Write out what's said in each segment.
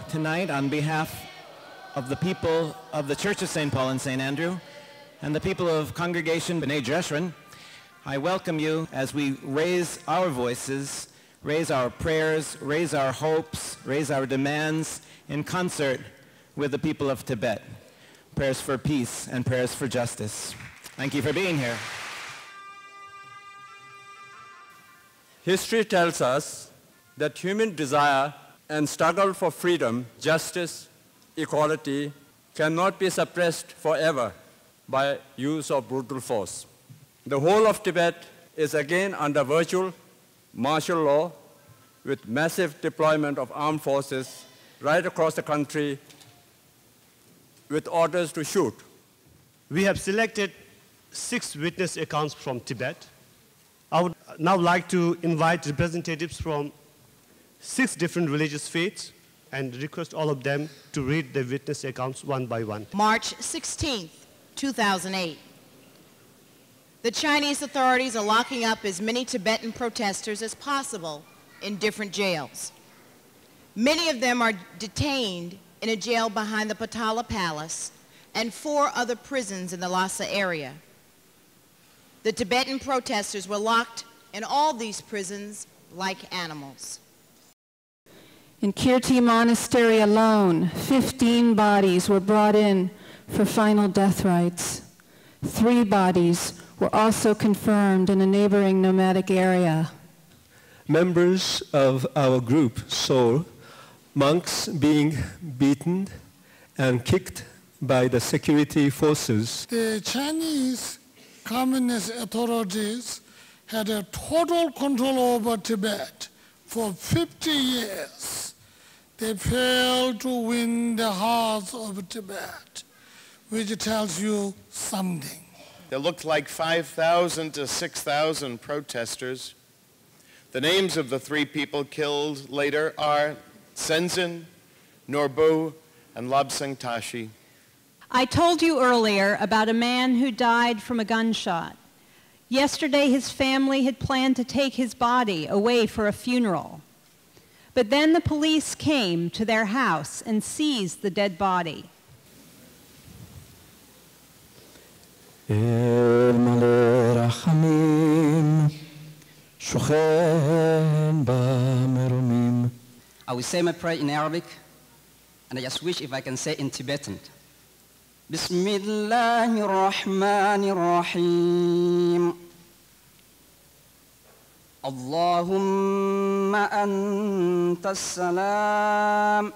tonight on behalf of the people of the Church of St. Paul and St. Andrew and the people of Congregation B'nai Jeshurun. I welcome you as we raise our voices, raise our prayers, raise our hopes, raise our demands in concert with the people of Tibet. Prayers for peace and prayers for justice. Thank you for being here. History tells us that human desire and struggle for freedom, justice, equality cannot be suppressed forever by use of brutal force. The whole of Tibet is again under virtual martial law with massive deployment of armed forces right across the country with orders to shoot. We have selected 6 witness accounts from Tibet. I would now like to invite representatives from 6 different religious faiths and request all of them to read the witness accounts one by one. March 16th, 2008. The Chinese authorities are locking up as many Tibetan protesters as possible in different jails. Many of them are detained in a jail behind the Potala Palace and 4 other prisons in the Lhasa area. The Tibetan protesters were locked in all these prisons like animals. In Kirti Monastery alone, 15 bodies were brought in for final death rites. 3 bodies were also confirmed in a neighboring nomadic area. Members of our group saw monks being beaten and kicked by the security forces. The Chinese communist authorities had a total control over Tibet for 50 years. They failed to win the hearts of Tibet, which tells you something. There looked like 5,000 to 6,000 protesters. The names of the 3 people killed later are Senzin, Norbu, and Lobsang Tashi. I told you earlier about a man who died from a gunshot. Yesterday, his family had planned to take his body away for a funeral. But then the police came to their house and seized the dead body. I will say my prayer in Arabic, and I just wish if I can say in Tibetan. Bismillahir Rahmanir Rahim. Allahumma antas salam.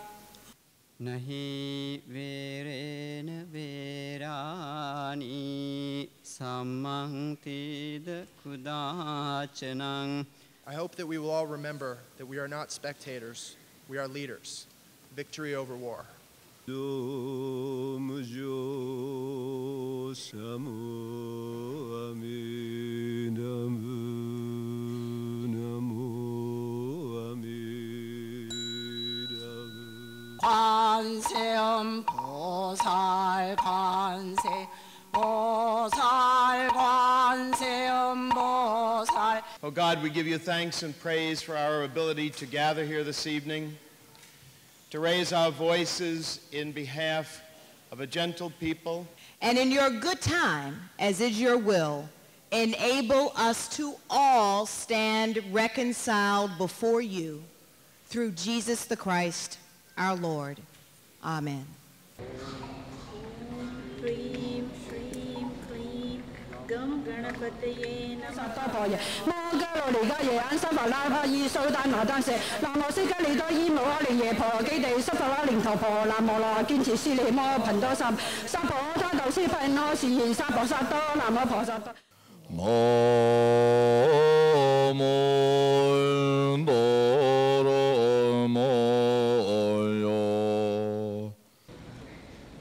Nahi verena verani samantid kudachanang. I hope that we will all remember that we are not spectators, we are leaders. Victory over war. Oh God, we give you thanks and praise for our ability to gather here this evening, to raise our voices in behalf of a gentle people. And in your good time, as is your will, enable us to all stand reconciled before you through Jesus the Christ, our Lord. Amen.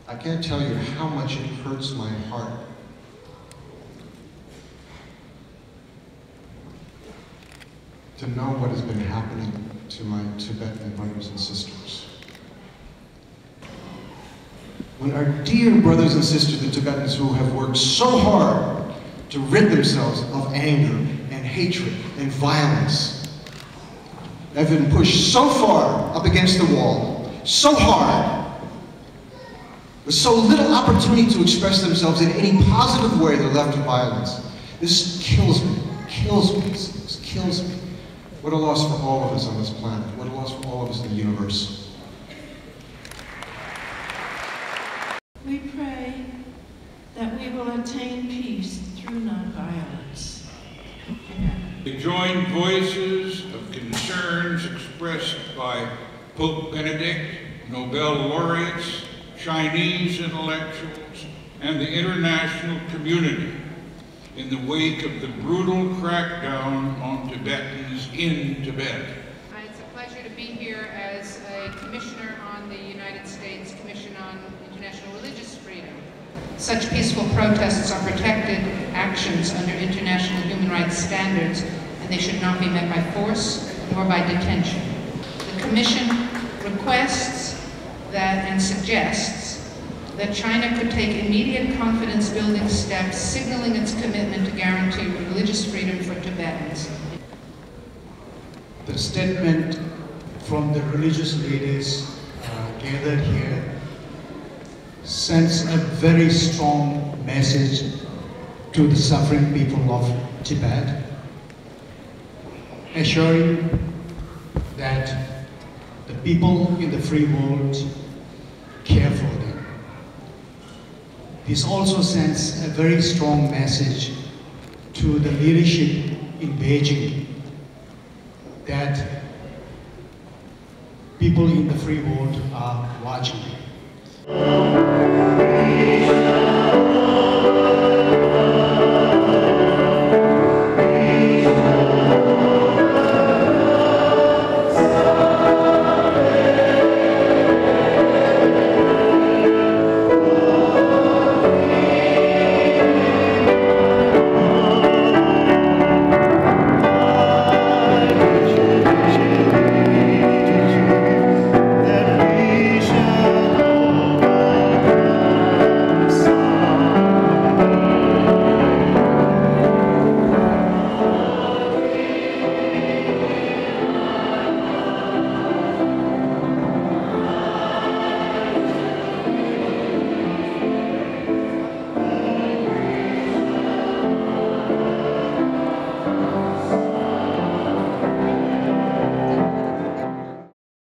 I can't tell you how much it hurts my heart to know what has been happening to my Tibetan brothers and sisters. When our dear brothers and sisters, the Tibetans who have worked so hard to rid themselves of anger and hatred and violence, have been pushed so far up against the wall so hard, with so little opportunity to express themselves in any positive way, they're left to violence. This kills me, this kills me. What a loss for all of us on this planet. What a loss for all of us in the universe. We pray that we will attain peace through nonviolence. Amen. The joint voices of concerns expressed by Pope Benedict, Nobel laureates, Chinese intellectuals, and the international community in the wake of the brutal crackdown on Tibetans in Tibet. It's a pleasure to be here as a commissioner on the United States Commission on International Religious Freedom. Such peaceful protests are protected actions under international human rights standards, and they should not be met by force nor by detention. The Commission requests that and suggests that China could take immediate confidence-building steps signaling its commitment to guarantee religious freedom for Tibetans. The statement from the religious leaders gathered here sends a very strong message to the suffering people of Tibet, assuring that the people in the free world care for them. This also sends a very strong message to the leadership in Beijing that people in the free world are watching.